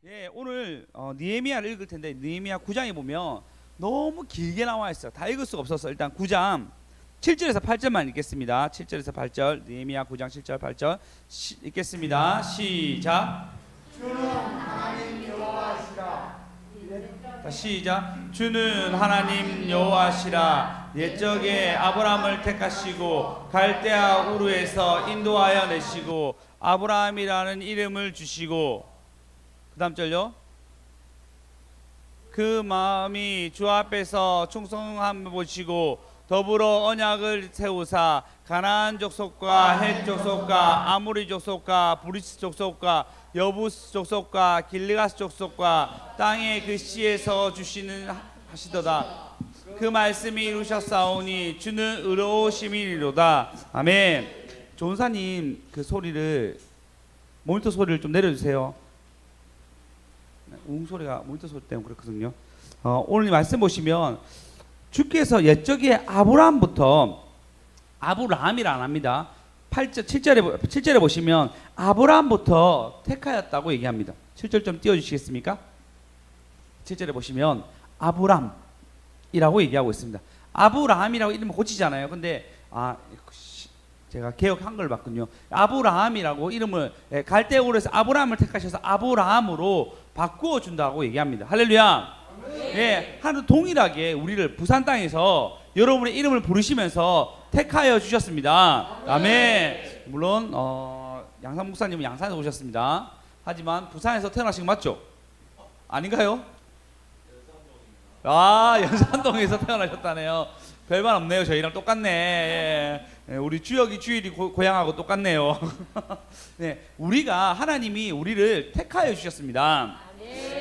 예, 오늘 느헤미야를 읽을 텐데 느헤미야 9장에 보면 너무 길게 나와 있어요. 다 읽을 수가 없어서 일단 9장 7절에서 8절만 읽겠습니다. 7절에서 8절 느헤미야 9장 7절 8절 읽겠습니다. 시작. 주는 하나님 여호와시라. 시작. 주는 하나님 여호와시라. 옛적에 아브라함을 택하시고 갈대아 우르에서 인도하여 내시고 아브라함이라는 이름을 주시고 그 다음 절요. 그 마음이 주 앞에서 충성함을 보시고 더불어 언약을 세우사 가나안 족속과 헷 족속과 아모리 족속과 브리스 족속과 여부스 족속과 길르가스 족속과 땅의 그 씨에서 주시는 하시도다. 그 말씀이 이루셨사오니 주는 의로우심이로다. 아멘. 조은사님 그 소리를 모니터 소리를 좀 내려주세요. 소리가 모니터 소리 때문에 그렇거든요. 오늘 말씀 보시면 주께서 옛적에 아브라함부터 아브라함이라 안 합니다. 8절, 7절에 보시면 아브라함부터 택하였다고 얘기합니다. 7절 좀 띄워주시겠습니까? 7절에 보시면 아브람이라고 얘기하고 있습니다. 아브라함이라고 이름을 고치잖아요. 근데 제가 개혁 한글 봤군요. 아브라함이라고 이름을 갈대우르에서 아브라함을 택하셔서 아브라함으로 바꾸어 준다고 얘기합니다. 할렐루야. 예, 하루 동일하게 우리를 부산 땅에서 여러분의 이름을 부르시면서 택하여 주셨습니다. 아멘. 물론 양산 목사님은 양산에서 오셨습니다. 하지만 부산에서 태어나신 거 맞죠? 아닌가요? 연산동에서 태어나셨다네요. 별말 없네요. 저희랑 똑같네. 예, 우리 주일이 고향하고 똑같네요. 네, 우리가 하나님이 우리를 택하여 주셨습니다.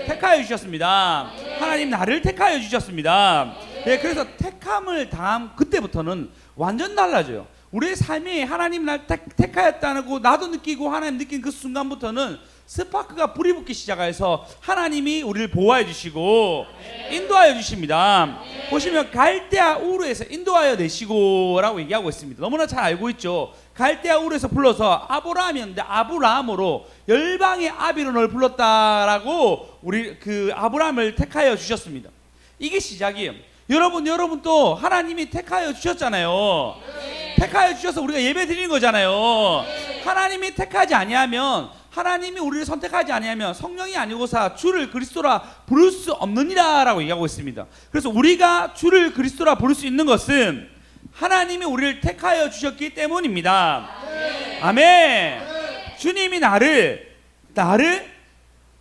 택하여 주셨습니다. 하나님 나를 택하여 주셨습니다. 네, 그래서 택함을 당한 그때부터는 완전 달라져요. 우리의 삶이 하나님 날 택하였다는 거 나도 느끼고 하나님 느낀 그 순간부터는 스파크가 불이 붙기 시작해서 하나님이 우리를 보호해 주시고 인도하여 주십니다. 보시면 갈대아 우르에서 인도하여 내시고라고 얘기하고 있습니다. 너무나 잘 알고 있죠. 갈대아 우르에서 불러서 아브라함이었는데 아브라함으로 열방의 아비로 널 불렀다라고 우리 그 아브라함을 택하여 주셨습니다. 이게 시작이에요. 여러분 또 하나님이 택하여 주셨잖아요. 택하여 주셔서 우리가 예배 드리는 거잖아요. 하나님이 택하지 아니하면 하나님이 우리를 선택하지 아니하면 성령이 아니고사 주를 그리스도라 부를 수 없느니라 라고 얘기하고 있습니다. 그래서 우리가 주를 그리스도라 부를 수 있는 것은 하나님이 우리를 택하여 주셨기 때문입니다. 아멘. 주님이 나를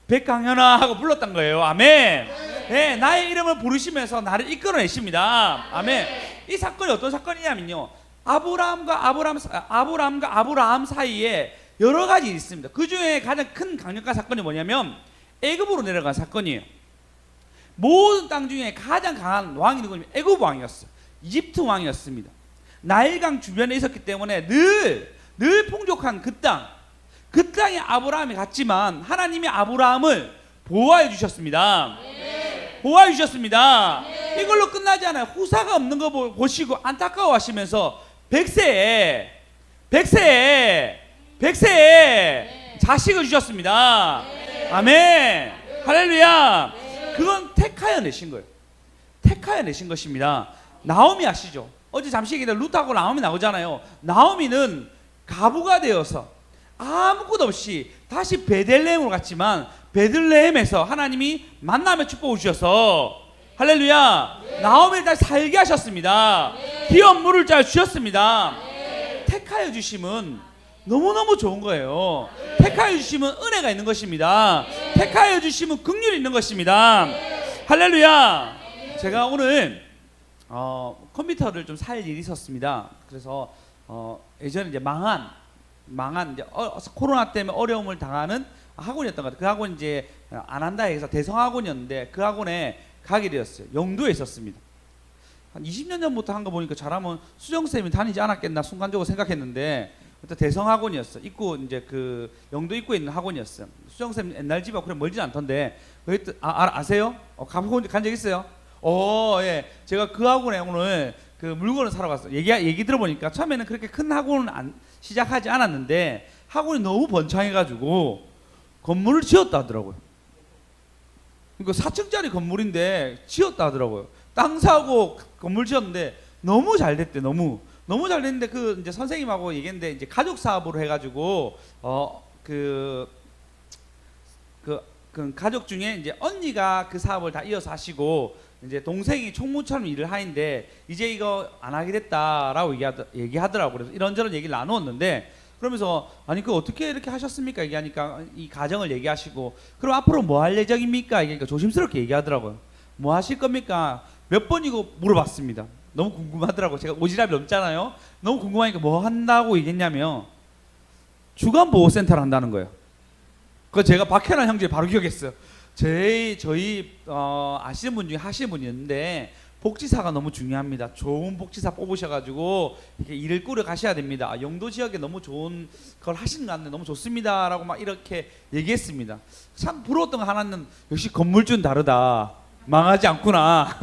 백강현아 하고 불렀던 거예요. 아멘. 네, 나의 이름을 부르시면서 나를 이끌어내십니다. 아멘. 이 사건이 어떤 사건이냐면요, 아브라함과 아브라함 사이에 여러 가지 일이 있습니다. 그 중에 가장 큰 강력한 사건이 뭐냐면 애굽으로 내려간 사건이에요. 모든 땅 중에 가장 강한 왕이 누구냐면 애굽 왕이었어요. 이집트 왕이었습니다. 나일강 주변에 있었기 때문에 늘 풍족한 그 땅에 아브라함이 갔지만 하나님이 아브라함을 보호해 주셨습니다. 보호해 주셨습니다. 이걸로 끝나지 않아요. 후사가 없는 거 보시고 안타까워하시면서 백세에 자식을 주셨습니다. 아멘. 할렐루야. 그건 택하여 내신 거예요. 택하여 내신 것입니다. 나오미 아시죠? 어제 잠시 얘기했는데 룻하고 나오미 나오잖아요. 나오미는 가부가 되어서 아무것도 없이 다시 베들레헴으로 갔지만 베들레헴에서 하나님이 만남의 축복을 주셔서 할렐루야. 나오미를 다시 살게 하셨습니다. 기업 물을 잘 주셨습니다. 택하여 주심은 너무너무 좋은 거예요. 택하여 주시면 은혜가 있는 것입니다. 택하여 주시면 긍휼이 있는 것입니다. 할렐루야. 제가 오늘 컴퓨터를 좀 살 일이 있었습니다. 그래서 예전에 이제 망한 이제 코로나 때문에 어려움을 당하는 학원이었던 것 같아요. 그 학원 이제 안 한다 해서 대성학원이었는데 그 학원에 가게 되었어요. 영도에 있었습니다. 한 20년 전부터 한 거 보니까 잘하면 수정쌤이 다니지 않았겠나 순간적으로 생각했는데 그때 대성학원이었어. 입구 이제 그 영도 입구에 있는 학원이었어요. 수정쌤 옛날 집하고 그래 멀지 않던데 거기 아세요? 가보고 간 적 있어요? 예. 제가 그 학원에 오늘 그 물건을 사러 갔어요. 얘기 들어보니까 처음에는 그렇게 큰 학원은 시작하지 않았는데 학원이 너무 번창해가지고 건물을 지었다 하더라고요. 그러니까 4층짜리 건물인데 지었다 하더라고요. 땅 사고 건물 지었는데 너무 잘 됐대. 너무 잘 됐는데 그 이제 선생님하고 얘기했는데 이제 가족 사업으로 해가지고 그 가족 중에 이제 언니가 그 사업을 다 이어서 하시고 이제 동생이 총무처럼 일을 하는데 이제 이거 안 하게 됐다라고 얘기하더라고. 그래서 이런저런 얘기를 나누었는데 그러면서 아니 그 어떻게 이렇게 하셨습니까? 얘기하니까 이 가정을 얘기하시고 그럼 앞으로 뭐 할 예정입니까? 얘기하니까 조심스럽게 얘기하더라고요. 뭐 하실 겁니까? 몇 번이고 물어봤습니다. 너무 궁금하더라고. 제가 오지랖이 넘잖아요. 너무 궁금하니까 뭐 한다고 얘기했냐면 주간보호센터를 한다는 거예요. 그거 제가 박현환 형제 바로 기억했어요. 저희 아시는 분 중에 하시는 분이 있는데 복지사가 너무 중요합니다. 좋은 복지사 뽑으셔가지고 이렇게 일을 꾸려 가셔야 됩니다. 영도 지역에 너무 좋은 걸 하시는 것 같는데 너무 좋습니다라고 막 이렇게 얘기했습니다. 참 부러웠던 거 하나는 역시 건물주는 다르다. 망하지 않구나.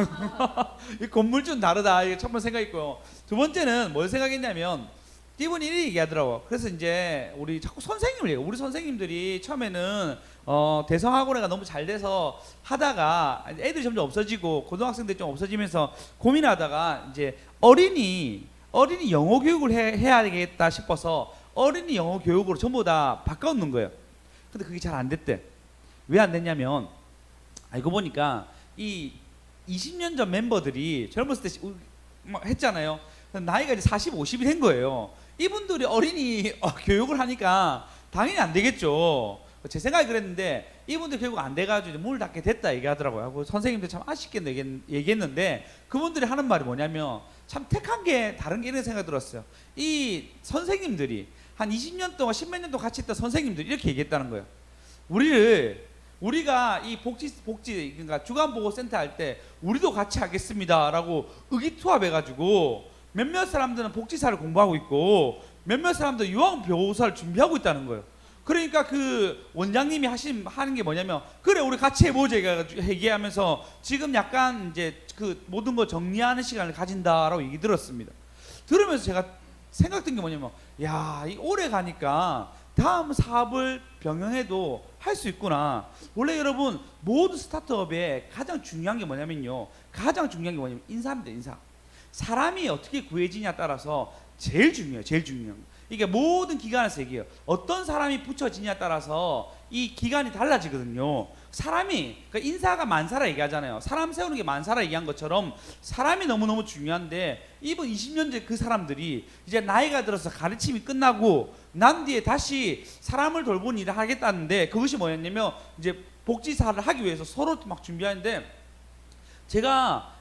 이 건물주는 다르다. 이게 첫 번째 생각했고요. 두 번째는 뭘 생각했냐면 이분이 이렇게 얘기하더라고. 그래서 이제 우리 자꾸 선생님을 얘기해. 우리 선생님들이 처음에는 대성학원회가 너무 잘 돼서 하다가 애들이 점점 없어지고 고등학생들이 좀 없어지면서 고민하다가 이제 어린이 영어 교육을 해야 되겠다 싶어서 어린이 영어 교육으로 전부 다 바꿔놓는 거예요. 근데 그게 잘 안 됐대. 왜 안 됐냐면 알고 보니까 이 20년 전 멤버들이 젊었을 때 했잖아요. 나이가 이제 40, 50이 된 거예요. 이분들이 어린이 교육을 하니까 당연히 안 되겠죠. 제 생각이 그랬는데 이분들 결국 안 돼가지고 문을 닫게 됐다 얘기하더라고요. 선생님들 참 아쉽게 얘기했는데 그분들이 하는 말이 뭐냐면 참 택한 게 다른 게 이런 생각이 들었어요. 이 선생님들이 한 20년 동안 10몇 년 동안 같이 있던 선생님들이 이렇게 얘기했다는 거예요. 우리가 이 복지 그러니까 주간보호센터 할 때 우리도 같이 하겠습니다라고 의기투합해가지고 몇몇 사람들은 복지사를 공부하고 있고 몇몇 사람들은 요양보호사를 준비하고 있다는 거예요. 그러니까 그 원장님이 하는 게 뭐냐면 그래 우리 같이 해보자 얘기하면서 지금 약간 이제 그 모든 거 정리하는 시간을 가진다라고 얘기 들었습니다. 들으면서 제가 생각된 게 뭐냐면 야, 이 오래 가니까 다음 사업을 병행해도 할 수 있구나. 원래 여러분 모든 스타트업에 가장 중요한 게 뭐냐면 인사입니다. 인사. 사람이 어떻게 구해지냐에 따라서 제일 중요해요. 이게 모든 기관에서 얘기해요. 어떤 사람이 붙여지냐에 따라서 이 기간이 달라지거든요. 사람이 그러니까 인사가 만사라 얘기하잖아요. 사람 세우는 게 만사라 얘기한 것처럼 사람이 너무너무 중요한데 이번 20년 전 그 사람들이 이제 나이가 들어서 가르침이 끝나고 난 뒤에 다시 사람을 돌보는 일을 하겠다는데 그것이 뭐였냐면 이제 복지사를 하기 위해서 서로 막 준비하는데 제가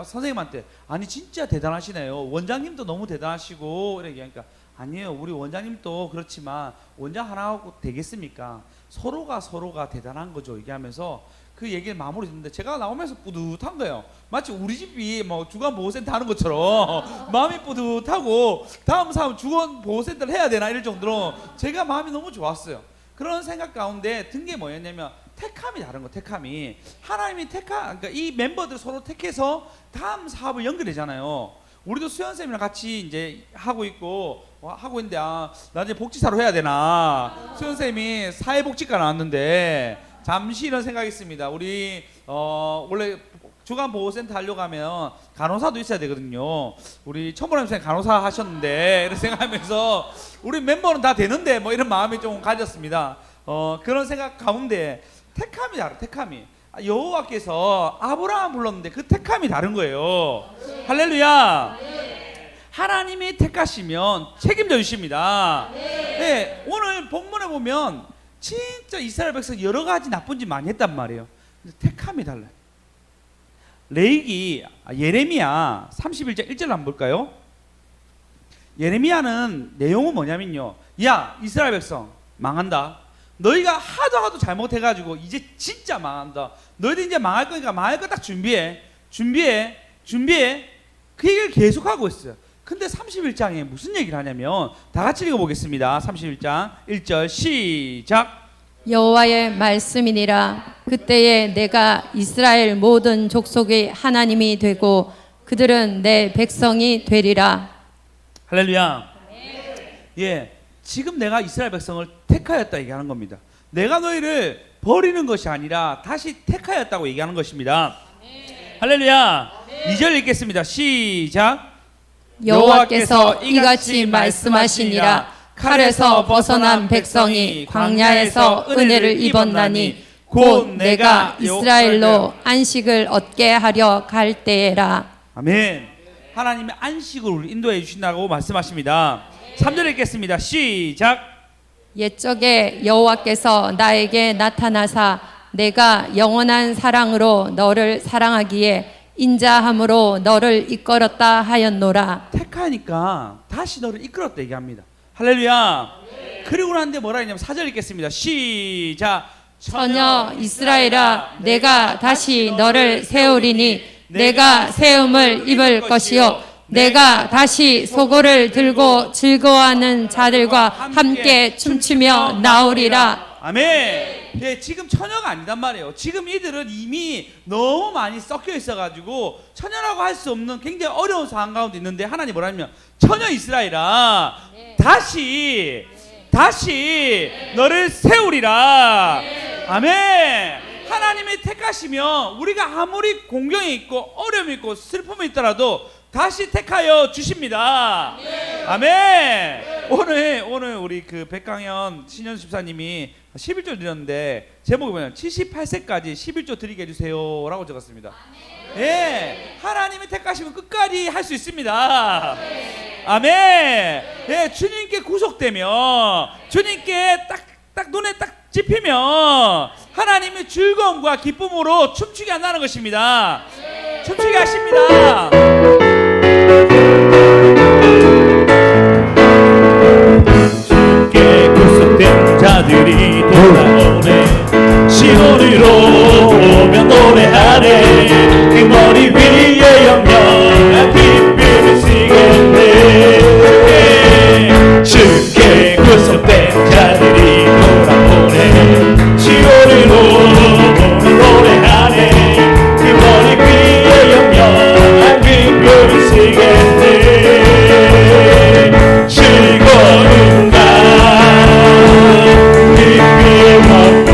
선생님한테 아니 진짜 대단하시네요. 원장님도 너무 대단하시고 이렇게 얘기하니까 아니에요. 우리 원장님도 그렇지만 원장 하나하고 되겠습니까? 서로가 대단한 거죠. 얘기하면서 그 얘기를 마무리 했는데 제가 나오면서 뿌듯한 거예요. 마치 우리 집이 뭐 주간보호센터 하는 것처럼 마음이 뿌듯하고 다음 사람 주간보호센터를 해야 되나 이럴 정도로 제가 마음이 너무 좋았어요. 그런 생각 가운데 든 게 뭐였냐면 택함이 다른 거. 택함이 하나님이 그러니까 이 멤버들 서로 택해서 다음 사업을 연결되잖아요. 우리도 수연쌤이랑 같이 이제 하고 있는데 나 이제 복지사로 해야 되나. 수연쌤이 사회복지과 나왔는데 잠시 이런 생각이 있습니다. 우리 원래 주간보호센터 하려고 하면 간호사도 있어야 되거든요. 우리 천보람 선생님 간호사 하셨는데 이런 생각하면서 우리 멤버는 다 되는데 뭐 이런 마음이 좀 가졌습니다. 그런 생각 가운데 택함이 다른 택함이 여호와께서 아브라함 불렀는데 그 택함이 다른 거예요. 네. 할렐루야. 네. 하나님이 택하시면 책임져 주십니다. 네. 네. 오늘 본문에 보면 진짜 이스라엘 백성 여러 가지 나쁜 짓 많이 했단 말이에요. 근데 택함이 달라요. 예레미야 31장 1절 한번 볼까요? 예레미야는 내용은 뭐냐면요. 야 이스라엘 백성 망한다. 너희가 하도 잘못해가지고 이제 진짜 망한다. 너희들 이제 망할 거니까 망할 거 딱 준비해. 그 얘기를 계속하고 있어요. 근데 31장에 무슨 얘기를 하냐면 다 같이 읽어보겠습니다. 31장 1절 시작. 여호와의 말씀이니라. 그때에 내가 이스라엘 모든 족속의 하나님이 되고 그들은 내 백성이 되리라. 할렐루야. 예, 지금 내가 이스라엘 백성을 택하였다 얘기하는 겁니다. 내가 너희를 버리는 것이 아니라 다시 택하였다고 얘기하는 것입니다. 할렐루야. 2절 읽겠습니다. 시작. 여호와께서 이같이 말씀하시니라. 칼에서 벗어난 백성이 광야에서 은혜를 입었나니 곧 내가 이스라엘로 안식을 얻게 하려 갈 때에라. 아멘. 하나님의 안식을 우리 인도해 주신다고 말씀하십니다. 3절 읽겠습니다. 시작. 옛적에 여호와께서 나에게 나타나사 내가 영원한 사랑으로 너를 사랑하기에 인자함으로 너를 이끌었다 하였노라. 택하니까 다시 너를 이끌었다 얘기합니다. 할렐루야. 그리고 난데 뭐라 했냐면 4절 읽겠습니다. 시작. 처녀 이스라엘아 내가 다시 너를 세우리니 내가 세움을 입을 것이요 내가 다시 소고를 들고 즐거워하는 자들과 함께 춤추며 나오리라. 아멘. 예, 지금 처녀가 아니단 말이에요. 지금 이들은 이미 너무 많이 섞여 있어가지고 처녀라고 할 수 없는 굉장히 어려운 상황 가운데 있는데 하나님 뭐라 하냐면 처녀 이스라엘아 다시 너를 세우리라. 아멘. 하나님이 택하시면 우리가 아무리 공경이 있고 어려움이 있고 슬픔이 있더라도 다시 택하여 주십니다. 아멘. 오늘 우리 그 백강현 신현 집사님이 11조 드렸는데 제목이 뭐냐면 78세까지 11조 드리게 해주세요라고 적었습니다. 예, 하나님이 택하시면 끝까지 할 수 있습니다. 아멘. 예, 주님께 구속되면 주님께 딱 눈에 딱 집히면 하나님의 즐거움과 기쁨으로 춤추게 한다는 것입니다. 춤추게 하십니다. 주께 구속된 자들이 돌아오네 시온으로 오며 노래하네 그 머리 위에 영영한 기쁨을 쓰겠네 주께 구속된 자들이 돌아오네 시온으로 오며 노래하네 그 머리 위에 영영한 기쁨을 쓰겠네 즐거운 날 깊이 받고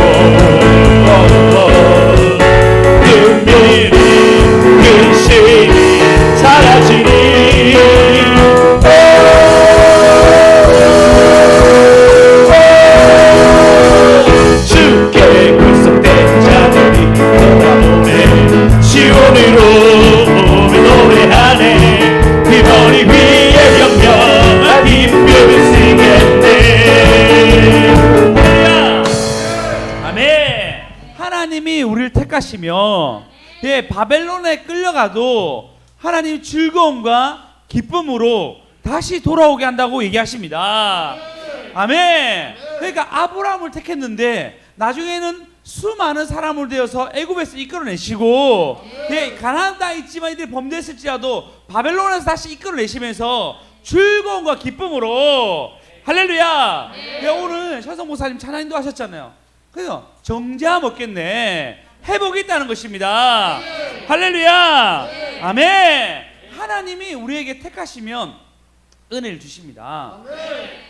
은밀히 근심이 사라지니 주께 구속된 자들이 돌아오네 시온으로 오며 노래하네 그 머리 위에 영영한 기쁨을 쓰겠네. 아멘. 하나님이 우리를 택하시며 예, 바벨론에 끌려가도 하나님 즐거움과 기쁨으로 다시 돌아오게 한다고 얘기하십니다. 아멘. 그러니까 아브라함을 택했는데 나중에는 수많은 사람을 되어서 애굽에서 이끌어내시고 예, 가나안 땅에 있지만 이들이 범죄했을지라도 바벨론에서 다시 이끌어내시면서 즐거움과 기쁨으로 할렐루야. 예, 오늘 현성 목사님 찬양인도 하셨잖아요. 그래서 정죄함 없겠네. 회복이 있다는 것입니다. 할렐루야. 아멘. 하나님이 우리에게 택하시면 은혜를 주십니다.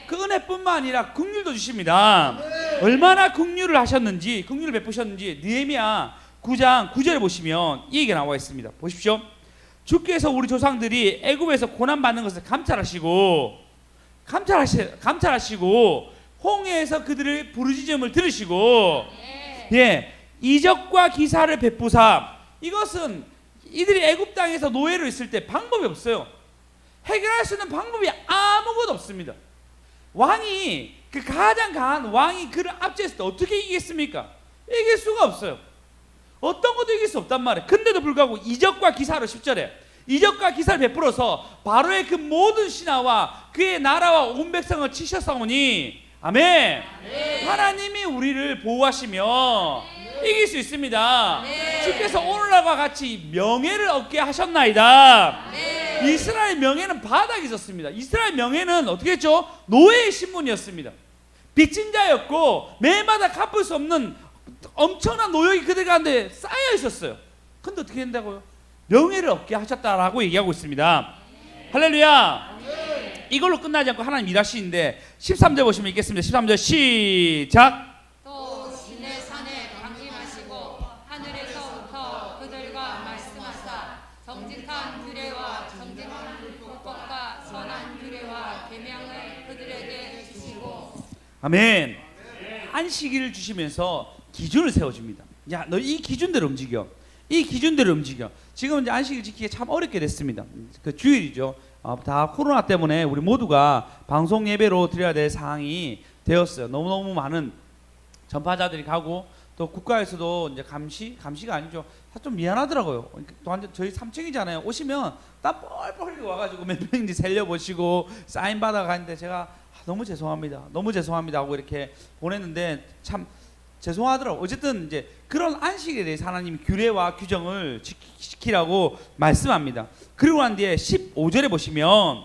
그 은혜뿐만 아니라 긍휼도 주십니다. 얼마나 긍휼을 하셨는지, 긍휼을 베푸셨는지 느헤미야 9장 9절에 보시면 이 얘기가 나와 있습니다. 보십시오. 주께서 우리 조상들이 애굽에서 고난 받는 것을 감찰하시고 홍해에서 그들의 부르짖음을 들으시고 예, 이적과 기사를 베푸사. 이것은 이들이 애굽 땅에서 노예로 있을 때 방법이 없어요. 해결할 수 있는 방법이 아무것도 없습니다. 왕이 그 가장 강한 왕이 그를 압제했을 때 어떻게 이기겠습니까? 이길 수가 없어요. 어떤 것도 이길 수 없단 말이에요. 근데도 불구하고 이적과 기사로 10절에 이적과 기사를 베풀어서 바로의 그 모든 신하와 그의 나라와 온 백성을 치셨사오니 아멘. 하나님이 우리를 보호하시며 이길 수 있습니다. 주께서 오늘날과 같이 명예를 얻게 하셨나이다. 이스라엘 명예는 바닥에 있었습니다. 이스라엘 명예는 어떻게 했죠? 노예의 신분이었습니다. 빚진 자였고 매일마다 갚을 수 없는 엄청난 노역이 그들 가운데 쌓여 있었어요. 근데 어떻게 된다고요? 명예를 얻게 하셨다라고 얘기하고 있습니다. 할렐루야. 이걸로 끝나지 않고 하나님 일하시는데 13절 보시면 읽겠습니다. 13절 시작. 또 시내 산에 악한 규례와 정직한 율법과 선한 규례와 계명을 그들에게 주시고 아멘. 안식일을 주시면서 기준을 세워줍니다. 야, 너 이 기준대로 움직여. 이 기준대로 움직여. 지금 이제 안식일 지키기 참 어렵게 됐습니다. 그 주일이죠. 다 코로나 때문에 우리 모두가 방송 예배로 드려야 될 상황이 되었어요. 너무너무 많은 전파자들이 가고 또 국가에서도 이제 감시가 아니죠. 좀 미안하더라고요. 또 완전 저희 3층이잖아요. 오시면 땀 뻘뻘 흘리고 와가지고 몇 명인지 살려보시고 사인 받아가는데 제가 너무 죄송합니다. 너무 죄송합니다 하고 이렇게 보냈는데 참 죄송하더라고요. 어쨌든 이제 그런 안식에 대해서 하나님이 규례와 규정을 지키라고 말씀합니다. 그리고 난 뒤에 15절에 보시면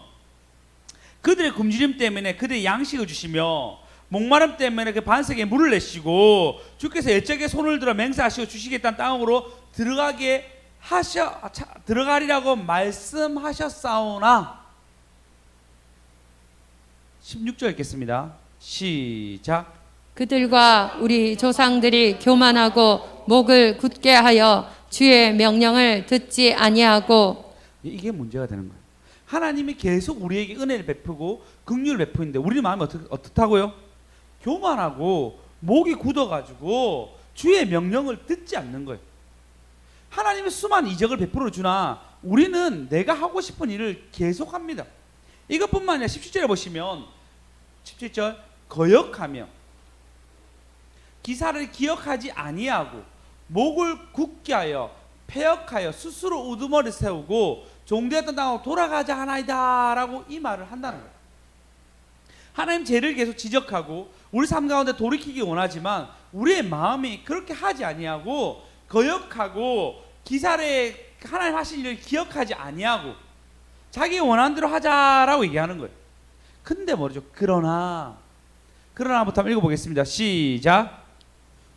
그들의 굶주림 때문에 그들의 양식을 주시며 목마름 때문에 그 반석에 물을 내시고 주께서 일적에 손을 들어 맹세하시고 주시겠다는 땅으로 들어가리라고 말씀하셨사오나 16절 읽겠습니다. 시작. 그들과 우리 조상들이 교만하고 목을 굳게 하여 주의 명령을 듣지 아니하고 이게 문제가 되는 거예요. 하나님이 계속 우리에게 은혜를 베푸고 긍휼을 베푸는데 우리 마음이 어떻다고요? 교만하고 목이 굳어가지고 주의 명령을 듣지 않는 거예요. 하나님이 수많은 이적을 베풀어 주나 우리는 내가 하고 싶은 일을 계속합니다. 이것뿐만 아니라 17절에 보시면 17절 거역하며 기사를 기억하지 아니하고 목을 굳게 하여 패역하여 스스로 우두머리 세우고 종되었던 땅으로 돌아가자 하나이다 라고 이 말을 한다는 거예요. 하나님 죄를 계속 지적하고 우리 삶 가운데 돌이키기 원하지만 우리의 마음이 그렇게 하지 아니하고 거역하고 기사를 하나님 하신 일을 기억하지 아니하고 자기 원하는 대로 하자라고 얘기하는 거예요. 근데 뭐죠? 그러나부터 한번 읽어보겠습니다. 시작.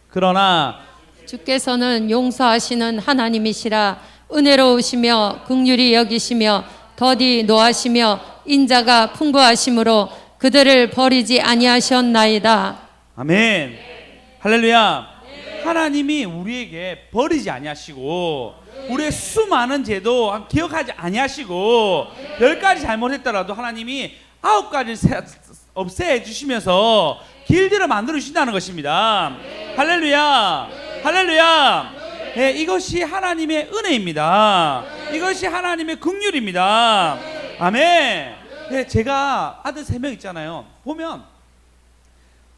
그러나 주께서는 용서하시는 하나님이시라 은혜로우시며 긍휼히 여기시며 더디 노하시며 인자가 풍부하심으로 그들을 버리지 아니하셨나이다. 아멘. 할렐루야. 하나님이 우리에게 버리지 아니하시고 우리의 수많은 죄도 기억하지 아니하시고 10가지 잘못했더라도 하나님이 9가지를 없애 주시면서 길들여 만들어 주신다는 것입니다. 할렐루야. 할렐루야. 네, 이것이 하나님의 은혜입니다. 이것이 하나님의 긍휼입니다. 아멘. 네, 제가 아들 3명 있잖아요. 보면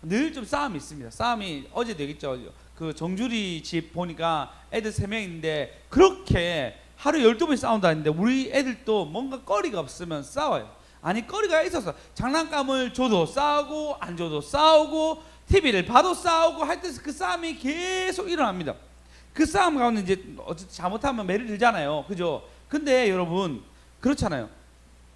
늘 좀 싸움이 있습니다. 싸움이 어제 되겠죠. 그 정주리 집 보니까 애들 3명 있는데 그렇게 하루 12번 싸운다는데 우리 애들도 뭔가 거리가 없으면 싸워요. 아니 거리가 있어서 장난감을 줘도 싸우고 안 줘도 싸우고 TV를 봐도 싸우고 할 때 그 싸움이 계속 일어납니다. 그 싸움 가운데 이제 어쨌든 잘못하면 매를 들잖아요. 그죠? 근데 여러분 그렇잖아요.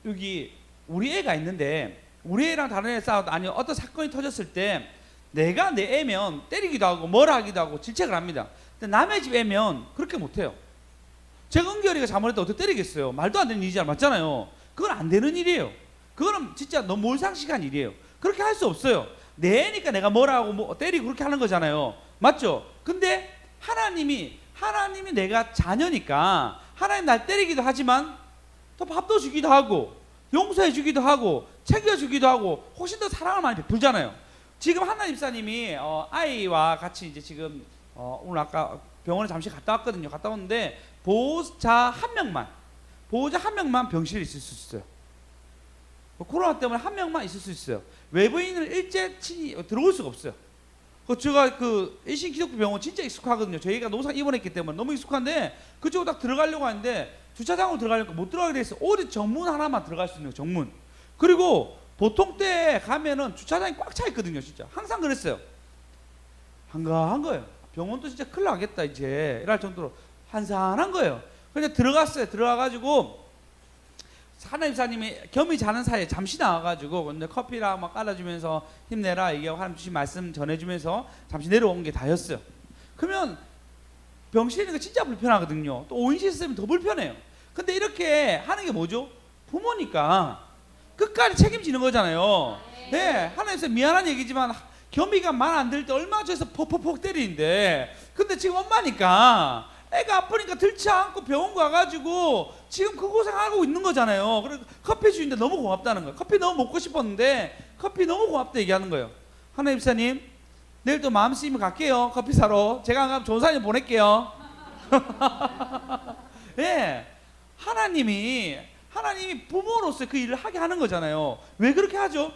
여기 우리 애가 있는데 우리 애랑 다른 애 싸워도 아니 어떤 사건이 터졌을 때 내가 내 애면 때리기도 하고 뭐라 하기도 하고 질책을 합니다. 근데 남의 집 애면 그렇게 못해요. 제가 은결이가 잘못했다 어떻게 때리겠어요? 말도 안 되는 일이잖아. 맞잖아요. 그건 안 되는 일이에요. 그거는 진짜 너무 몰상식한 일이에요. 그렇게 할 수 없어요. 내 애니까 내가 뭐라 하고 뭐 때리고 그렇게 하는 거잖아요. 맞죠? 근데 하나님이 내가 자녀니까 하나님 날 때리기도 하지만 또 밥도 주기도 하고 용서해 주기도 하고 챙겨 주기도 하고 훨씬 더 사랑을 많이 베풀잖아요. 지금 한나 집사님이 아이와 같이 이제 지금 오늘 아까 병원에 잠시 갔다 왔거든요. 갔다 왔는데 보호자 한 명만 병실에 있을 수 있어요. 코로나 때문에 한 명만 있을 수 있어요. 외부인을 일제 친히 들어올 수가 없어요. 제가 그 일신기독교 병원 진짜 익숙하거든요. 저희가 노상 입원했기 때문에 너무 익숙한데 그쪽으로 딱 들어가려고 하는데 주차장으로 들어가려니까 못 들어가게 돼 있어요. 오직 정문 하나만 들어갈 수 있는 거예요. 정문. 그리고 보통 때 가면은 주차장이 꽉 차 있거든요. 진짜 항상 그랬어요. 한가한 거예요. 병원도 진짜 큰일 나겠다 이제 이럴 정도로 한산한 거예요. 근데 들어갔어요. 들어가가지고 하나님사님이 겸히 자는 사이에 잠시 나와가지고 근데 커피랑 막 깔아주면서 힘내라 얘기하고 하나님 주신 말씀 전해주면서 잠시 내려온 게 다였어요. 그러면 병실이니까 진짜 불편하거든요. 또 5인 시스템이 더 불편해요. 근데 이렇게 하는 게 뭐죠? 부모니까 끝까지 책임지는 거잖아요. 네, 하나님께서 미안한 얘기지만 겸이가 말 안 들을 때 얼마나 저에서 퍽퍽퍽 때리는데 근데 지금 엄마니까 애가 아프니까 들지 않고 병원 가가지고 지금 그 고생하고 있는 거잖아요. 그래서 커피 주는데 너무 고맙다는 거예요. 커피 너무 먹고 싶었는데 커피 너무 고맙다 얘기하는 거예요. 하나 집사님, 내일 또 마음 쓰이면 갈게요. 커피 사러. 제가 안 가면 좋은 사진 보낼게요. 예, 하나님이 부모로서 그 일을 하게 하는 거잖아요. 왜 그렇게 하죠?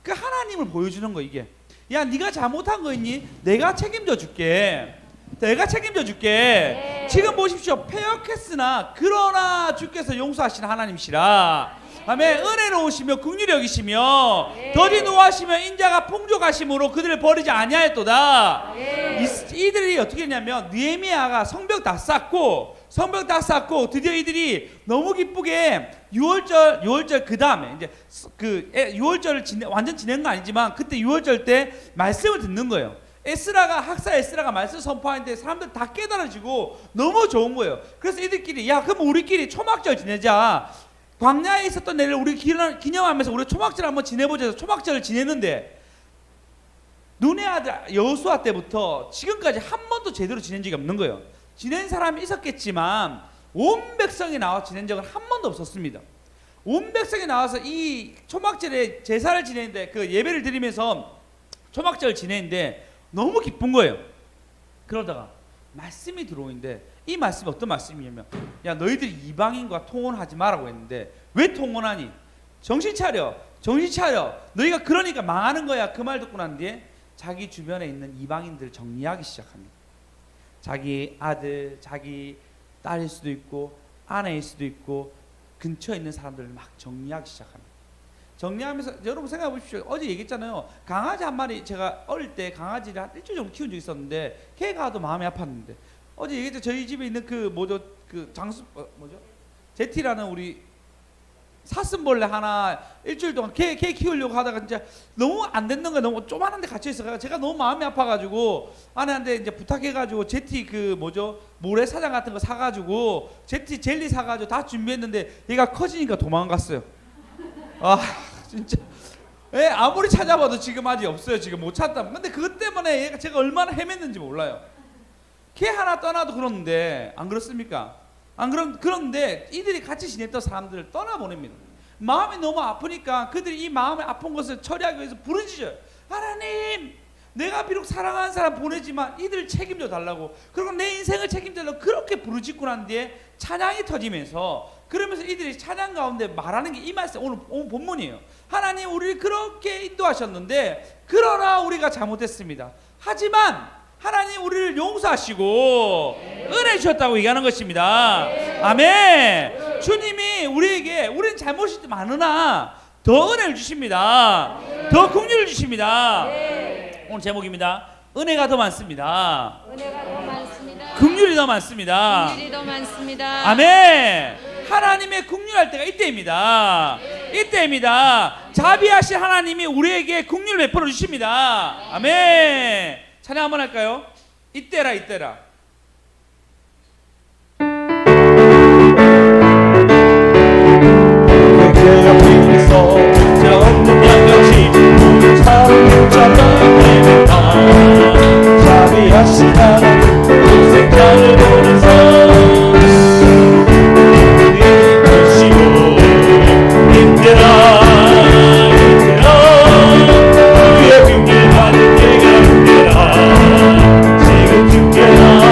그 하나님을 보여주는 거. 이게, 야, 네가 잘못한 거 있니? 내가 책임져 줄게. 지금 보십시오. 패역했으나 그러나 주께서 용서하시는 하나님이시라. 아멘. 은혜로우시며 긍휼히 여기시며 더디 노하시며 인자가 풍족하심으로 그들을 버리지 아니하였도다. 이들이 어떻게 했냐면, 느헤미야가 성벽 다 쌓고 드디어 이들이 너무 기쁘게 6월절 그 다음에 이제 6월절을 완전 지낸 거 아니지만 그때 6월절 때 말씀을 듣는 거예요. 학사 에스라가 말씀 선포하는데 사람들 다 깨달아지고 너무 좋은 거예요. 그래서 이들끼리, 야, 그럼 우리끼리 초막절 지내자. 광야에 있었던 애를 우리 기념하면서 우리 초막절 한번 지내보자 해서 초막절을 지냈는데, 눈의 아들 여호수아 때부터 지금까지 한 번도 제대로 지낸 적이 없는 거예요. 지낸 사람이 있었겠지만 온 백성이 나와 지낸 적은 한 번도 없었습니다. 온 백성이 나와서 이 초막절에 제사를 지내는데, 그 예배를 드리면서 초막절을 지내는데 너무 기쁜 거예요. 그러다가 말씀이 들어오는데, 이 말씀이 어떤 말씀이냐면, 야, 너희들이 이방인과 통혼하지 말라고 했는데 왜 통혼하니? 정신 차려. 너희가 그러니까 망하는 거야. 그 말 듣고 난 뒤에 자기 주변에 있는 이방인들을 정리하기 시작합니다. 자기 아들, 자기 딸일 수도 있고 아내일 수도 있고 근처에 있는 사람들을 막 정리하기 시작합니다. 정리하면서, 여러분 생각해 보십시오. 어제 얘기했잖아요. 강아지 한 마리, 제가 어릴 때 강아지를 한 일주일 정도 키운 적이 있었는데 걔가 또 마음이 아팠는데, 어제 얘기했죠. 저희 집에 있는 제티라는 우리 사슴벌레 하나 일주일 동안 걔 키우려고 하다가 진짜 너무 안 됐는 거예요. 너무 조만한 데 갇혀 있어서 제가 너무 마음이 아파가지고 아내한테 이제 부탁해가지고 제티 모래사장 같은 거 사가지고 제티 젤리 사가지고 다 준비했는데 얘가 커지니까 도망갔어요. 진짜. 예, 아무리 찾아봐도 지금 아직 없어요. 지금 못 찾다. 근데 그것 때문에 제가 얼마나 헤맸는지 몰라요. 걔 하나 떠나도 그러는데, 안 그렇습니까? 그런데 이들이 같이 지냈던 사람들을 떠나보냅니다. 마음이 너무 아프니까 그들이 이 마음의 아픈 것을 처리하기 위해서 부르짖어요. 하나님, 내가 비록 사랑하는 사람 보내지만 이들을 책임져 달라고, 그리고 내 인생을 책임져 달라고 그렇게 부르짖고 난 뒤에 찬양이 터지면서, 그러면서 이들이 찬양 가운데 말하는 게 이 말씀, 오늘 본문이에요. 하나님, 우리를 그렇게 인도하셨는데 그러나 우리가 잘못했습니다. 하지만 하나님 우리를 용서하시고 은혜 주셨다고 얘기하는 것입니다. 아멘. 주님이 우리는 잘못이 많으나 더 은혜를 주십니다. 더 긍휼을 주십니다. 오늘 제목입니다. 은혜가 더 많습니다. 긍휼이 더 많습니다. 아멘. 하나님의 긍휼할 때가 이때입니다. 자비하신 하나님이 우리에게 긍휼을 베풀어 주십니다. 아멘. 찬양 한번 할까요? 이때라. 객체가 피해서 문제 없는 양같이 모든 사람을 잡아내는다. 자비하신 하나님 독생자를 보내서 그의 긍휼 받을 때가 있더라. 지금 주께나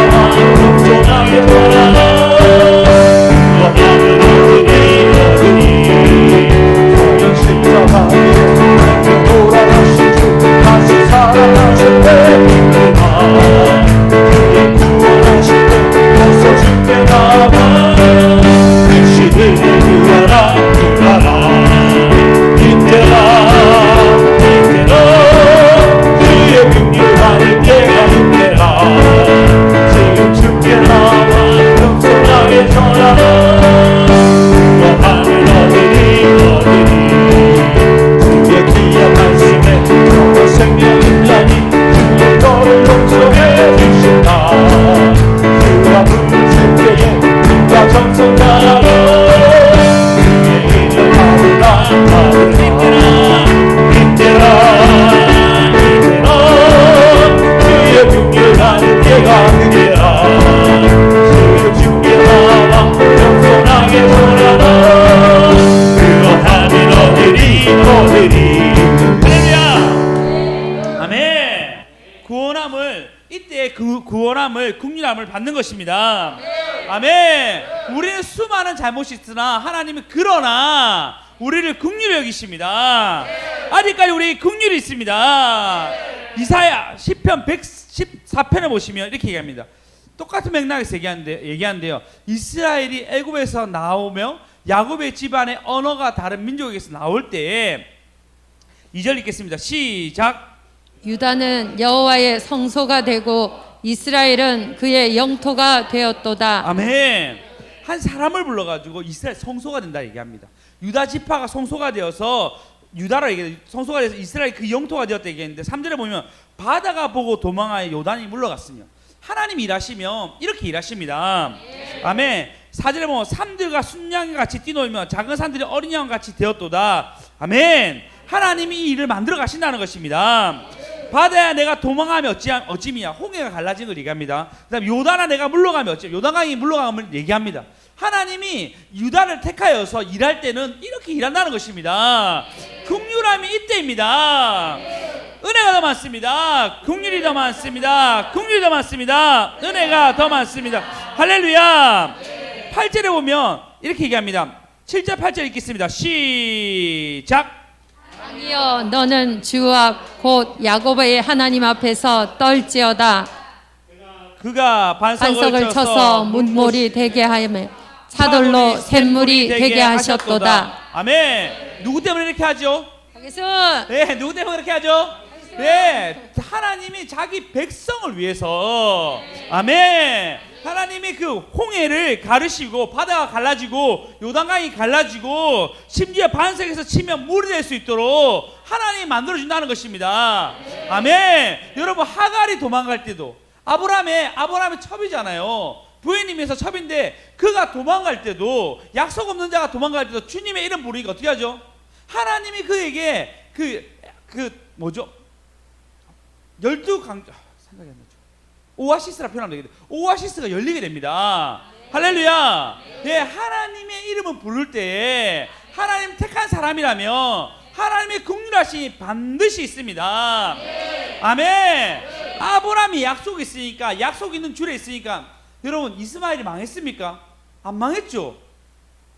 사랑함을 긍휼함을 받는 것입니다. 아멘. 우리는 수많은 잘못이 있으나 하나님은 그러나 우리를 긍휼히 여기십니다. 아직까지 우리에게 긍휼이 있습니다. 이사야 시편 114편을 보시면 이렇게 얘기합니다. 똑같은 맥락에서 얘기하는데요. 이스라엘이 애굽에서 나오며 야곱의 집안의 언어가 다른 민족에서 나올 때에 2절 읽겠습니다. 시작. 유다는 여호와의 성소가 되고 이스라엘은 그의 영토가 되었도다. 아멘. 한 사람을 불러가지고 이스라엘 성소가 된다 얘기합니다. 유다 지파가 성소가 되어서 유다로 얘기해요. 성소가 돼서 이스라엘 그 영토가 되었다 얘기했는데 3절에 보면 바다가 보고 도망하여 요단이 물러갔으며 하나님 일하시면 이렇게 일하십니다. 아멘. 4절에 보면 산들과 순양이 같이 뛰놀며 작은 산들이 어린 양같이 되었도다. 아멘. 하나님이 이 일을 만들어 가신다는 것입니다. 바다야 내가 도망하면 어찌미야. 홍해가 갈라진 걸 얘기합니다. 그 다음 요단아 내가 물러가면 어찌 요단강이 물러가면 얘기합니다. 하나님이 유다를 택하여서 일할 때는 이렇게 일한다는 것입니다. 긍휼함이 이때입니다. 은혜가 더 많습니다. 긍휼이 더 많습니다. 긍휼이 더 많습니다. 은혜가 더 많습니다. 할렐루야. 8절에 보면 이렇게 얘기합니다. 7절 8절 읽겠습니다. 시작. 아니여 너는 주 앞 곧 야곱의 하나님 앞에서 떨지어다. 그가 반석을 쳐서 문물이 되게 하며 차돌로 샘물이 되게 하셨도다. 아멘. 누구 때문에 이렇게 하죠? 하겠습니다. 네, 누구 때문에 이렇게 하죠? 네, 하나님이 자기 백성을 위해서. 아멘. 하나님이 그 홍해를 가르시고 바다가 갈라지고 요단강이 갈라지고 심지어 반석에서 치면 물이 될 수 있도록 하나님이 만들어준다는 것입니다. 아멘. 여러분 하갈이 도망갈 때도 아브라함의 첩이잖아요. 부인님에서 첩인데 그가 도망갈 때도 약속 없는 자가 도망갈 때도 주님의 이름 부르니까 어떻게 하죠? 하나님이 그에게 뭐죠? 12강 생각이 안 나죠. 오아시스라 표현하면 되겠네요. 오아시스가 열리게 됩니다. 할렐루야. 네, 하나님의 이름을 부를 때 하나님 택한 사람이라면 하나님의 긍휼하심이 반드시 있습니다. 아멘. 아브라함이 약속이 있으니까 약속 있는 줄에 있으니까 여러분 이스마엘이 망했습니까? 안 망했죠.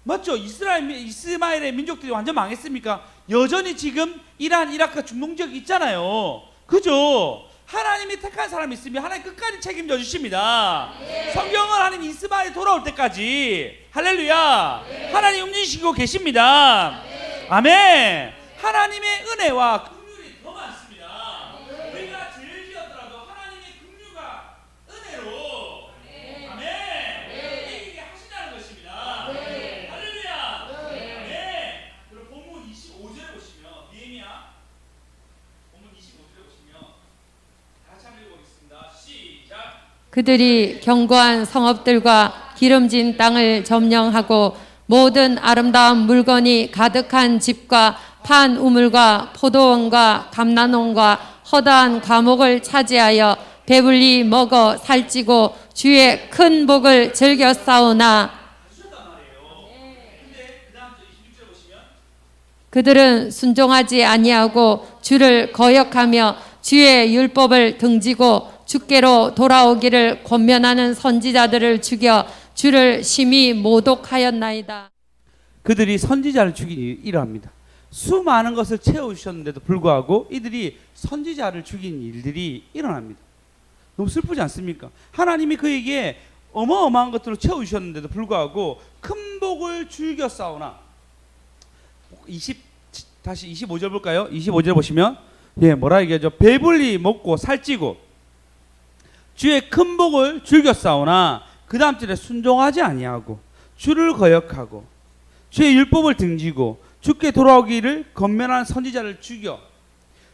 맞죠? 이스마엘의 민족들이 완전 망했습니까? 여전히 지금 이란, 이라크, 중동 지역이 있잖아요. 그죠? 하나님이 택한 사람이 있으면 하나님 끝까지 책임져 주십니다. 성경은 하나님 이스마엘이 돌아올 때까지 할렐루야. 하나님 움직이시고 계십니다. 아멘. 하나님의 은혜와 긍휼이 더 많습니다. 우리가 죄를 지었더라도 하나님의 긍휼과 은혜로 아멘. 이기게 하신다는 것입니다. 할렐루야. 아멘. 그리고 본문 25절에 보시면 느헤미야 본문 25절에 보시면 다시 한번 읽어보겠습니다. 시작. 그들이 견고한 성읍들과 기름진 땅을 점령하고 모든 아름다운 물건이 가득한 집과 판 우물과 포도원과 감람원과 허다한 과목을 차지하여 배불리 먹어 살찌고 주의 큰 복을 즐겨 싸우나 그들은 순종하지 아니하고 주를 거역하며 주의 율법을 등지고 주께로 돌아오기를 권면하는 선지자들을 죽여 주를 심히 모독하였나이다. 그들이 선지자를 죽인 일을 합니다. 수많은 것을 채워주셨는데도 불구하고 이들이 선지자를 죽인 일들이 일어납니다. 너무 슬프지 않습니까? 하나님이 그에게 어마어마한 것들을 채워주셨는데도 불구하고 큰 복을 즐겨 싸우나 다시 25절 볼까요? 25절 보시면 뭐라 얘기하죠? 배불리 먹고 살찌고 주의 큰 복을 즐겨 싸우나 그 다음 절에 순종하지 아니하고 주를 거역하고 주의 율법을 등지고 주께 돌아오기를 권면하는 선지자를 죽여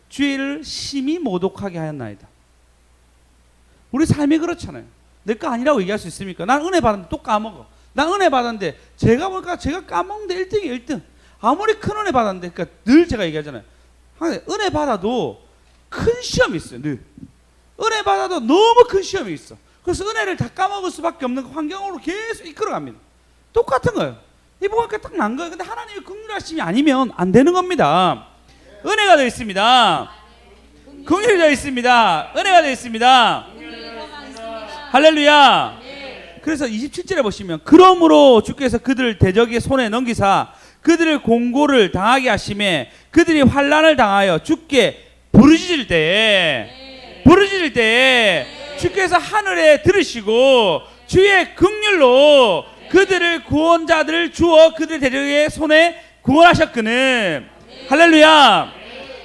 주의 일을 심히 모독하게 하였나이다. 우리 삶이 그렇잖아요. 내 거 아니라고 얘기할 수 있습니까? 난 은혜 받았는데 또 까먹어. 난 은혜 받았는데 제가 보니까 제가 까먹는데 1등이 1등. 아무리 큰 은혜 받았는데 그러니까 늘 제가 얘기하잖아요. 은혜 받아도 큰 시험이 있어요. 늘. 은혜 받아도 너무 큰 시험이 있어. 그래서 은혜를 다 까먹을 수밖에 없는 환경으로 계속 이끌어갑니다. 똑같은 거예요. 이 보니까 딱 난 거예요. 근데 하나님의 긍휼하심이 아니면 안 되는 겁니다. 은혜가 되어 있습니다. 긍휼이 되어 있습니다. 은혜가 되어 있습니다. 할렐루야. 그래서 27절에 보시면 그러므로 주께서 그들을 대적의 손에 넘기사 그들을 공고를 당하게 하심에 그들이 환난을 당하여 주께 부르짖을 때에 주께서 하늘에 들으시고 주의 긍휼로 그들을 구원자들을 주어 그들 대적의 손에 구원하셨거늘. 할렐루야.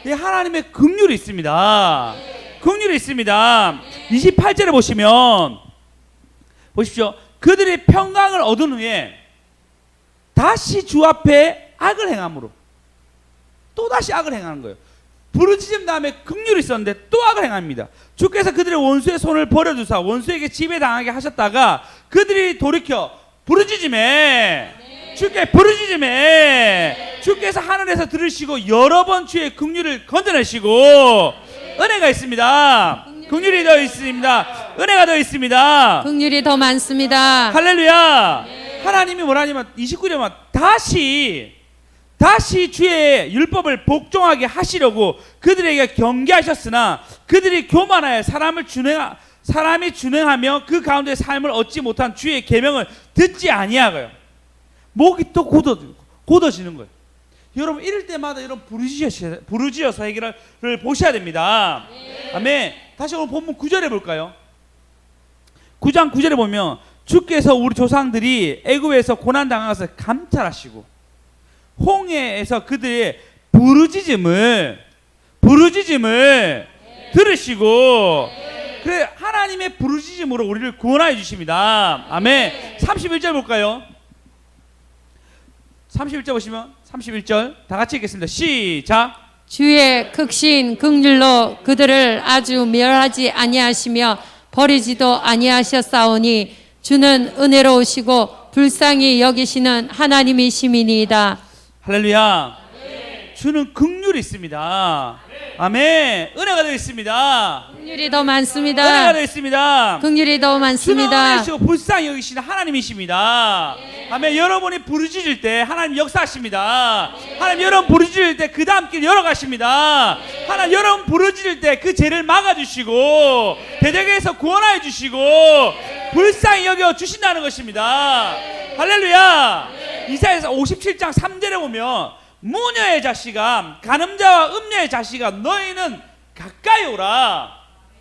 하나님의 긍휼이 있습니다. 긍휼이 있습니다. 28절에 보시면 보십시오. 그들이 평강을 얻은 후에 다시 주 앞에 악을 행함으로 또 다시 악을 행하는 거예요. 부르짖은 다음에 긍휼이 있었는데 또 악을 행합니다. 주께서 그들의 원수의 손을 버려두사 원수에게 지배당하게 하셨다가 그들이 돌이켜 부르짖음에 주께 부르짖음에 주께서 하늘에서 들으시고 여러 번 주의 긍휼을 건져내시고 은혜가 있습니다. 긍휼이 더 있습니다. 은혜가 더 있습니다. 긍휼이 더 많습니다. 할렐루야. 하나님이 뭐라냐면 29절에 보면 다시 주의 율법을 복종하게 하시려고 그들에게 경계하셨으나 그들이 교만하여 사람이 준행하며 그 가운데 삶을 얻지 못한 주의 계명을 듣지 아니하고요. 목이 또 곧어지는 거예요. 여러분 이럴 때마다 여러분 부르짖어서 해결을 보셔야 됩니다. 아멘. 다시 오늘 본문 9절에 볼까요? 9장 9절에 보면 주께서 우리 조상들이 애굽에서 고난 당하서 감찰하시고 홍해에서 그들의 부르짖음을 들으시고 그래 하나님의 부르짖음으로 우리를 구원하여 주십니다. 아멘. 31절 볼까요? 31절 보시면 31절 다 같이 읽겠습니다. 시작. 주의 극신 긍휼로 그들을 아주 멸하지 아니하시며 버리지도 아니하셨사오니 주는 은혜로우시고 불쌍히 여기시는 하나님이시니이다. 할렐루야. 주는 긍휼이 있습니다. 아멘. 은혜가 되어 있습니다. 긍휼이 더 많습니다. 은혜가 되어 있습니다. 긍휼이 더 주는 많습니다. 은혜시고 불쌍히 여기시는 하나님이십니다. 아멘. 여러분이 부르짖을 때 하나님 역사하십니다. 하나님 여러분 부르짖을 때 그 다음 길 열어가십니다. 하나님 여러분 부르짖을 때 그 죄를 막아주시고 대적에서 구원하여 주시고 불쌍히 여겨 주신다는 것입니다. 할렐루야. 이사야서 57장 3절에 보면 무녀의 자식아 간음자와 음녀의 자식아 너희는 가까이 오라.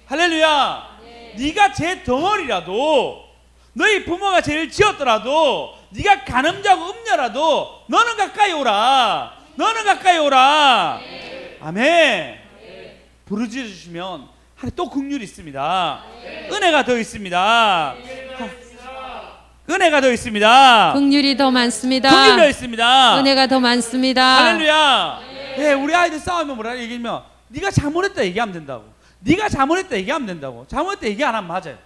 할렐루야. 네가 제 덩어리라도 너희 부모가 죄를 지었더라도 네가 간음자고 음녀라도 너는 가까이 오라. 너는 가까이 오라. 아멘. 부르짖어 주시면 하나님 또 긍휼이 있습니다. 은혜가 더 있습니다. 은혜가 더 있습니다. 긍휼이 더 많습니다. 긍휼이 더 있습니다. 은혜가 더 많습니다. 할렐루야. 예, 우리 아이들 싸우면 뭐라 얘기하면 네가 잘못했다 얘기하면 된다고. 네가 잘못했다 얘기하면 된다고. 잘못했다 얘기 안 하면 맞아요.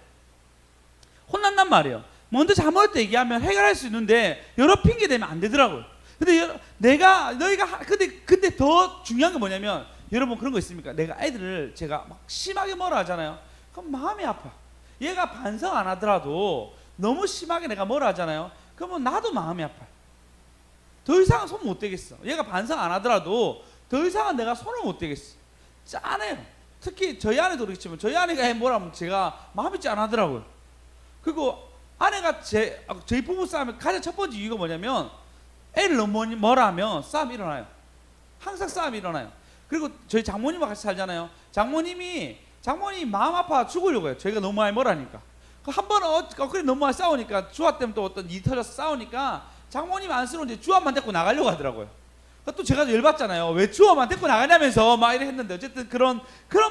혼난단 말이에요. 먼저 잘못했다 얘기하면 해결할 수 있는데 여러 핑계 대면 안 되더라고요. 근데 근데 더 중요한 게 뭐냐면 여러분 그런 거 있습니까? 내가 애들을 제가 막 심하게 뭐라 하잖아요. 그럼 마음이 아파. 얘가 반성 안 하더라도 너무 심하게 내가 뭐라 하잖아요. 그러면 나도 마음이 아파요. 더 이상은 손 못 대겠어. 얘가 반성 안 하더라도 더 이상은 내가 손을 못 대겠어. 짠해요. 특히 저희 아내도 그렇지만 저희 아내가 뭐라 하면 제가 마음이 짠하더라고요. 그리고 아내가 저희 부부 싸움의 가장 첫 번째 이유가 뭐냐면 애를 너무 뭐라 하면 싸움이 일어나요. 항상 싸움이 일어나요. 그리고 저희 장모님과 같이 살잖아요. 장모님이 마음 아파 죽으려고 해요. 저희가 너무 많이 뭐라 하니까. 한 번은 그래 너무 많이 싸우니까 주아 때문에 또 어떤 일이 터져서 싸우니까 장모님 안쓰러운지 주아만 데리고 나가려고 하더라고요. 또 제가 열받잖아요. 왜 주아만 데리고 나가냐면서 막 이래 했는데 어쨌든 그런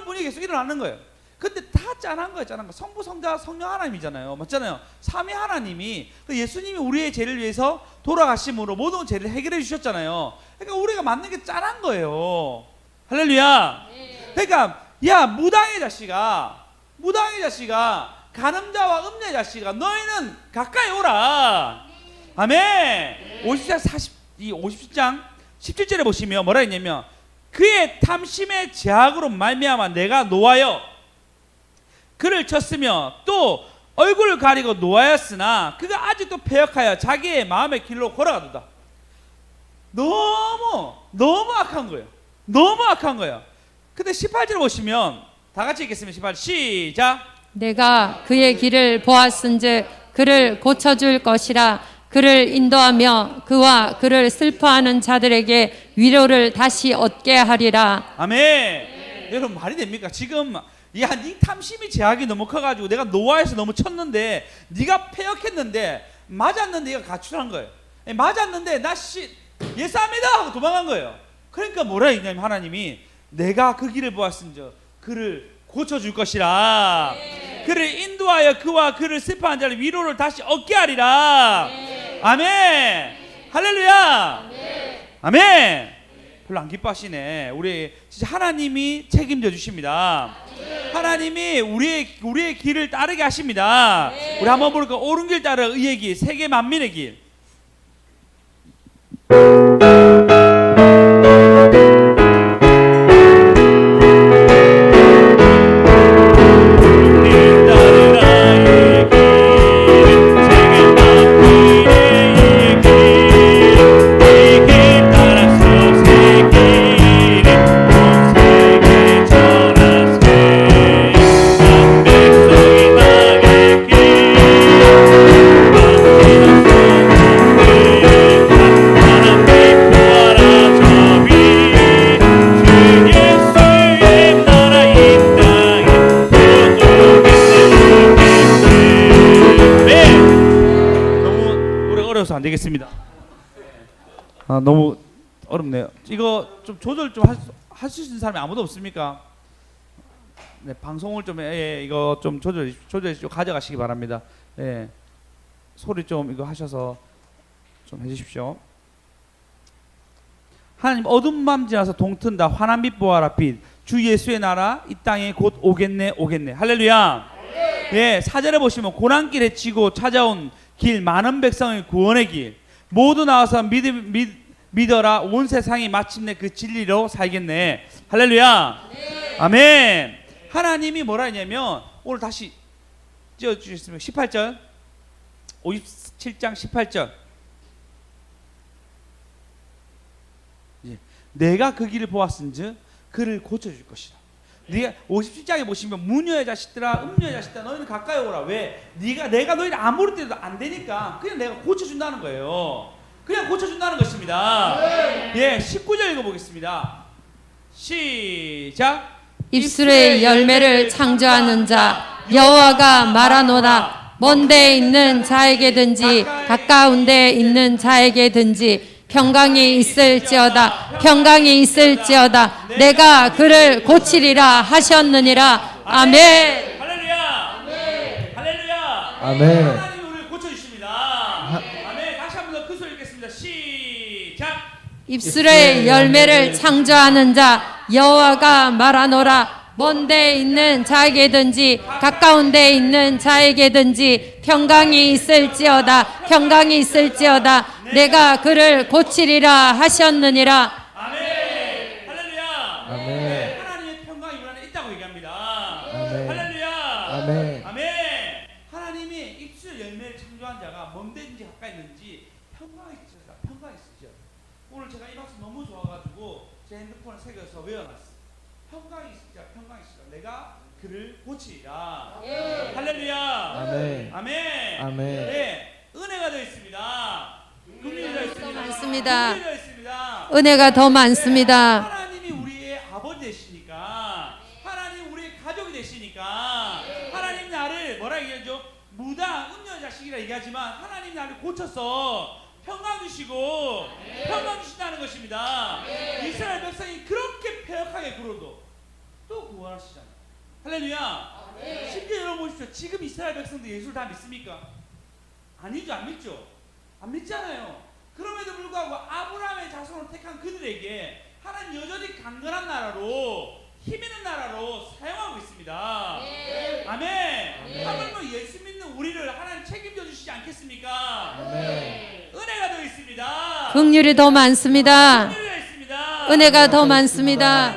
분위기가 계속 일어나는 거예요. 근데 다 짠한 거예요. 짠한 거. 성부, 성자, 성령 하나님이잖아요. 맞잖아요. 삼위 하나님이 예수님이 우리의 죄를 위해서 돌아가심으로 모든 죄를 해결해 주셨잖아요. 그러니까 우리가 맞는 게 짠한 거예요. 할렐루야. 그러니까 야 무당의 자식아 간음자와 음녀의 자식아 너희는 가까이 오라. 아멘. 50장 17절에 보시면 뭐라 했냐면 그의 탐심의 제약으로 말미암아 내가 노하여 그를 쳤으며 또 얼굴을 가리고 노하였으나 그가 아직도 패역하여 자기의 마음의 길로 걸어가도다. 너무 악한 거예요. 너무 악한 거예요. 근데 18절 보시면 다 같이 읽겠습니다. 18 시작. 내가 그의 길을 보았은즉 그를 고쳐줄 것이라. 그를 인도하며 그와 그를 슬퍼하는 자들에게 위로를 다시 얻게 하리라. 아멘. 여러분 말이 됩니까? 지금 네 탐심이 제약이 너무 커가지고 내가 노아에서 너무 쳤는데 네가 패역했는데 맞았는데 얘가 가출한 거예요. 맞았는데 예수합니다 하고 도망간 거예요. 그러니까 뭐라 했냐면 하나님이 내가 그 길을 보았은즉 그를 고쳐줄 것이라. 그를 인도하여 그와 그를 슬퍼한 자를 위로를 다시 얻게 하리라. 아멘. 할렐루야. 아멘. 별로 안 기뻐하시네. 우리 진짜 하나님이 책임져 주십니다. 하나님이 우리의 길을 따르게 하십니다. 우리 한번 볼까? 옳은 길 따라 의의 길, 세계 만민의 길. 안 되겠습니다. 너무 어렵네요. 이거 좀 조절 좀 할 수 있는 사람이 아무도 없습니까? 네, 방송을 좀 이거 좀 조절해 주시고 가져가시기 바랍니다. 예, 소리 좀 이거 하셔서 좀 해주십시오. 하나님 어두운 밤 지나서 동튼다 환한 빛 보아라 빛 주 예수의 나라 이 땅에 곧 오겠네 할렐루야. 예, 4절에 보시면 고난길에 치고 찾아온 길 많은 백성의 구원의 길 모두 나와서 믿어라 온 세상이 마침내 그 진리로 살겠네. 할렐루야. 아멘. 하나님이 뭐라 했냐면 오늘 다시 띄워주셨으면 18절 57장 18절 내가 그 길을 보았은즉 그를 고쳐줄 것이다. 네가 57장에 보시면 무녀의 자식들아 음녀의 자식들아 너희는 가까이 오라. 왜? 내가 너희를 아무리 때도 안 되니까 그냥 내가 고쳐준다는 거예요. 그냥 고쳐준다는 것입니다. 예, 19절 읽어보겠습니다. 시작. 입술의 열매를 창조하는 자 여호와가 말하노라. 먼 데에 있는 자에게든지 가까운 데에 있는 자에게든지 평강이 있을지어다. 내가 그를 고치리라 하셨느니라. 아멘. 할렐루야. 할렐루야. 아멘. 하나님이 우리를 고쳐주십니다. 아멘. 다시 한 번 더 큰 소리 읽겠습니다. 시작. 입술의 열매를 창조하는 자 여호와가 말하노라. 먼 데에 있는 자에게든지 가까운 데에 있는 자에게든지 평강이 있을지어다. 내가 그를 고치리라 하셨느니라. 아멘. 할렐루야. 아멘. 하나님의 평강이 우리 안에 있다고 얘기합니다. 아멘. 할렐루야. 아멘. 아멘. 하나님이 입술 열매를 창조한 자가 먼 데인지 가까이 있는지 평강이 있으시죠. 오늘 제가 이 박수 너무 좋아가지고 제 핸드폰을 새겨서 외워놨어요. 평강이 있으시죠. 내가 그를 고치리라. 할렐루야. 아멘. 아멘. 아멘. 네, 은혜가 되어 있습니다. 긍휼이 되어 있습니다. 많습니다. 긍휼이 되어 있습니다. 은혜가 더 많습니다. 하나님이 우리의 아버지 되시니까, 하나님 우리의 가족이 되시니까, 하나님 나를 뭐라 얘기하죠? 무당, 음녀 자식이라 얘기하지만 하나님 나를 고쳐서 평강 주시고 평강 주신다는 것입니다. 이스라엘 백성이 그렇게 패역하게 굴어도 또 구원하시잖아요. 할렐루야. 심지어 여러분 보십시오. 지금 이스라엘 백성들 예수를 다 믿습니까? 아니죠. 안 믿죠. 안 믿잖아요. 그럼에도 불구하고 아브라함의 자손을 택한 그들에게 하나님 여전히 강건한 나라로 힘 있는 나라로 사용하고 있습니다. 아멘. 하물며 예수 믿는 우리를 하나님 책임져 주시지 않겠습니까? 은혜가 더 있습니다. 긍휼이 더 많습니다. 긍휼이 더 있습니다. 은혜가 더 많습니다.